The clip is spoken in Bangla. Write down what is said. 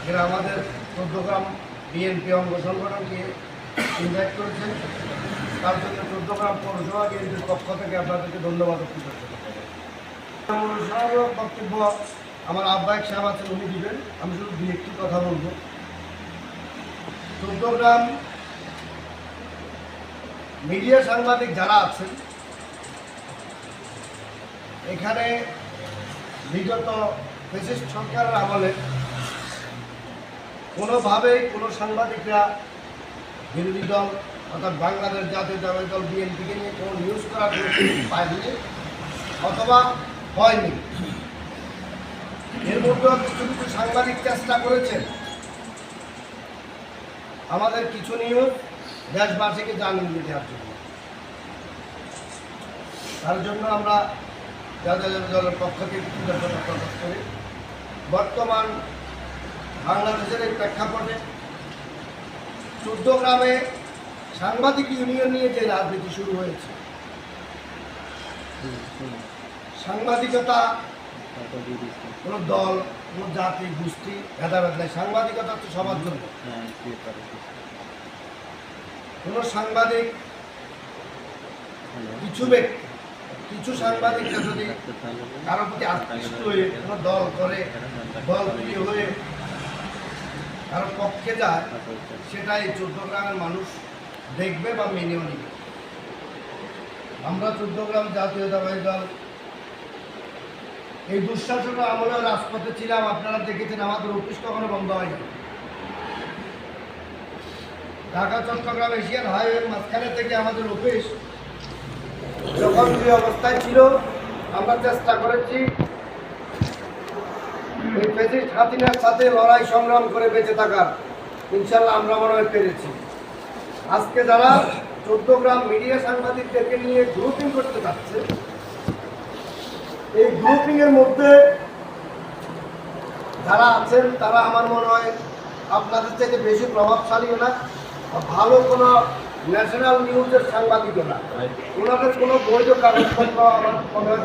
এরা আমাদের চৌদ্দগ্রাম বিএনপি অঙ্গ সংগঠনকে ইনভাইট করেছেন। তার জন্য চৌদ্দগ্রাম পৌরসভা বিএনপির পক্ষ থেকে আপনাদেরকে ধন্যবাদ বক্তব্য আমার আহ্বায়ক সাহেব আছেন, উনি দিবেন। আমি শুধু দু একটি কথা বলব। চৌদ্দগ্রাম মিডিয়া সাংবাদিক যারা আছেন, এখানে বিগত ফ্যাসিস্ট সরকারের আমলে কোনোভাবেই কোনো সাংবাদিকরা বিরোধী দল অর্থাৎ বাংলাদেশ জাতীয়তাবাদী দল বিএনপিকে নিয়ে কোনো নিউজ করার পায়নি অথবা হয়নি। এর মধ্যেও কিছু কিছু সাংবাদিক চেষ্টা করেছেন আমাদের কিছু নিউজ দেশবাসীকে জানিয়ে দেওয়ার জন্য। তার জন্য আমরা জাতীয় দলের পক্ষ থেকে কৃতজ্ঞতা প্রকাশ করি। বর্তমান বাংলাদেশের এই প্রেক্ষাপটে চৌদ্দগ্রামে সাংবাদিক ইউনিয়ন নিয়ে যে রাজনীতি শুরু হয়েছে, সাংবাদিকতা কোনো দল, কোনো জাতি, গোষ্ঠী ভেদাভেদ নাই। সাংবাদিকতা হচ্ছে সবার জন্য। কোনো সাংবাদিক, কিছু সাংবাদিকরা যদি কারোর প্রতি আকৃষ্ট হয়ে কোনো দল করে, দল প্রিয় হয়ে কারোর পক্ষে যায়, সেটাই চৌদ্দগ্রামের মানুষ দেখবে বা মেনেও নিবে। আমরা চৌদ্দগ্রাম জাতীয়তাবাদী দল এই দুঃশাসনের আমলেও রাজপথে ছিলাম। আপনারা দেখেছেন আমাদের অফিস কখনো বন্ধ হয়নি। ঢাকা চট্টগ্রাম এশিয়ান হাইওয়ের মাঝখানে থেকে আমাদের অফিস যখন যে অবস্থায় ছিল, আমরা চেষ্টা করেছি এই ফ্যাসিস্ট হাসিনার সাথে লড়াই সংগ্রাম করে বেঁচে থাকার। ইনশাল্লাহ আমরা মনে হয় পেরেছি। আজকে যারা চৌদ্দগ্রাম মিডিয়া সাংবাদিকদেরকে নিয়ে গ্রুপিং করতে যাচ্ছে, এই গ্রুপিংয়ের মধ্যে যারা আছেন তারা আমার মনে হয় আপনাদের থেকে বেশি প্রভাবশালীও না, ভালো কোনো ন্যাশনাল নিউজের সাংবাদিকও না। ওনাদের কোনো বৈধ কাগজপত্র আমার মনে হয়